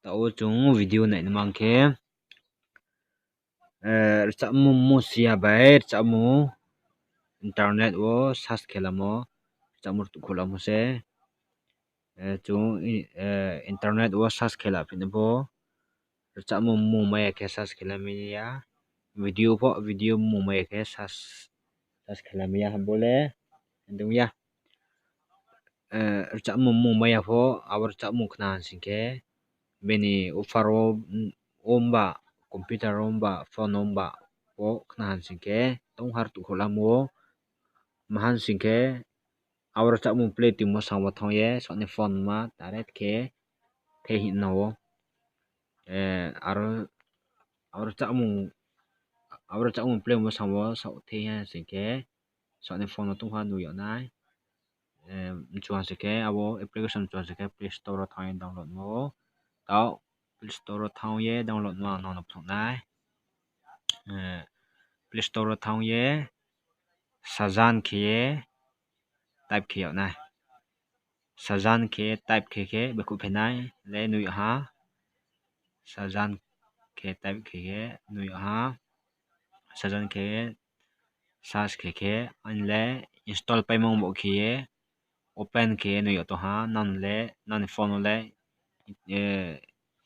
tao chung video này mang ke cha mu sia bai cha mu internet wo search kelamo cha mu tu khulamo se chung internet wo search khela pinbo cha mu mai ke search kelami ya video mu mai ke search kelami ya bole ndung ya cha mu mai ya pho awar cha mu khna singke beni ufaro omba computer omba phone omba o khnan singke tong har tu kholamo mahan singke awar cha mu play tim mo sang wa thong ye so ne phone ma direct ke the hi no aro awar cha mu play mo sang wa so the ya singke so ne phone tung ha nu yo nai chuan singke abo application chuan singke play store thang download mo tao Play Store thang ye download ma no nop thong nai Play Store thang ye sajan khie type khie nai sajan khie type khie be ku phenai le nu ha sajan khie type khie nu ha sajan khie search khie an le install pai mong bo khie open khie nu to ha nan phone le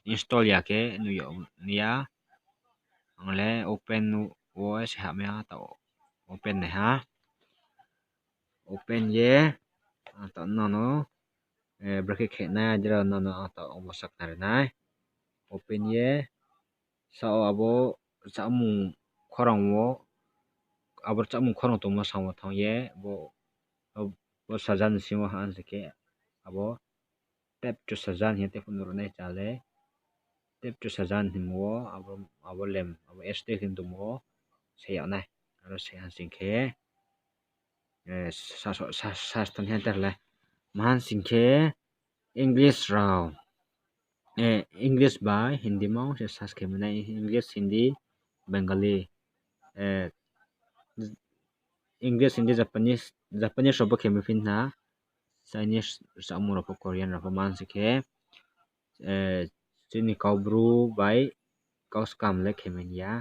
install ya ke nu yo nia angle open os ha me ta open ne ha open ye ta no bracket khe na jra no ta omosak na na open ye sao abo chamu khorang wo abo chamu khorang to mo sang mo thang ye bo sajan simo han se ke abo tap to sajan he te phun ro nei chale tap to sajan himo abo lem abo st hin to mo se ya nai aro se han sing ke sa stan hen ter le man sing ke english raw english ba hindi mo se sas ke mana english hindi bengali english hindi japanese robo ke me fin na chinese samu ro korean ro man sing ke chini kaubru bai kaus kam le khemenia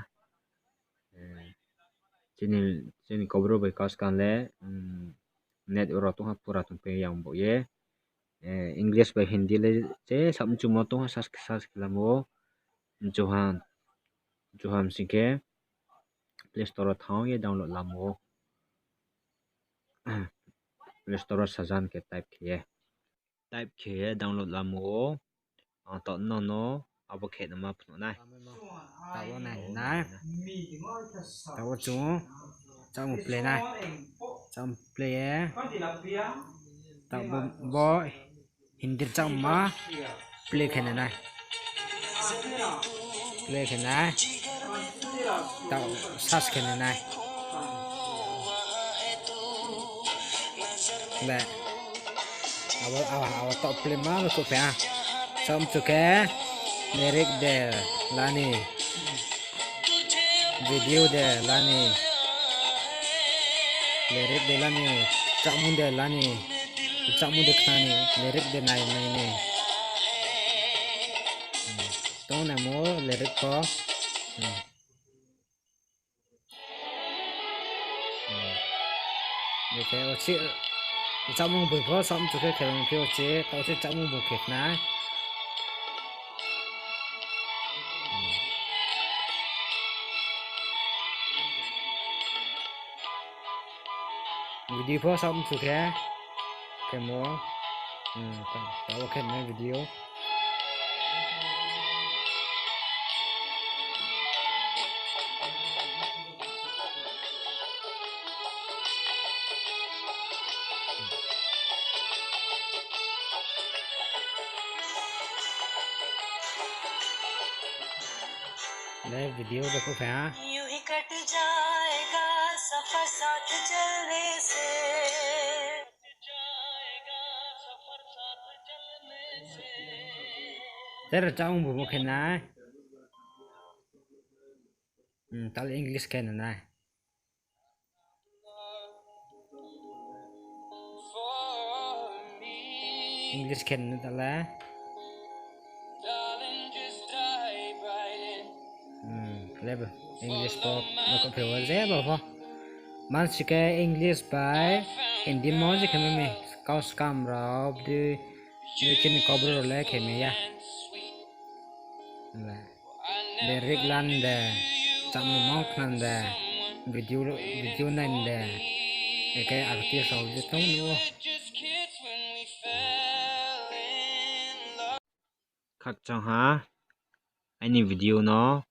chini kaubru bai kaus kam le net ro to ha pura tum pe yang bo ye english bai hindi le che sam chu mo to ha sas kelamo johan singke play store thang ye download lamo play store sajan ke type khie download lamo to no abo khe na ma phno nai tawo nai tawo chu chang play nai chang play ye ta bo hindi chang ma play khe nai ta sas khe nai le awa to play ma ko pe sam chu ke lyric de lani video de lani lyric de lani chamun de lani chamun de khani lyric de nai ne to na mo lyric ko để cái ở chị chamun bu ko sam chu ke khelong phi che tao che chamun bu khek na video po sam chu ke mo tao khen na video đây video देखो क्या यूं ही कट जाएगा सफर साथ चलने से तेरा चाहूँ वो कहना है ताल इंग्लिश कहना है इंग्लिश कहना ताला level English pop nó có phải dễ bảo không man chỉ cái English bài Hindi món gì cái mày câu scam rồi đi đi trên cover rồi lấy cái mày ya là lyric lan de chăm mong nan de video này de cái artist sau gì tông nữa khắc trong ha any video nó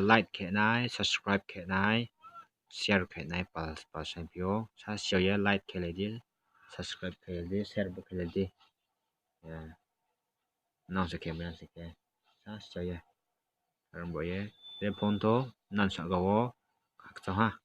like cái này subscribe cái này share cái này pas xem phiếu sa share like cái này đi subscribe cái này share cái này đi nó sẽ kèm sẽ kèm sa share rồi bởi để phone to nan sợ gấu khắc trong ha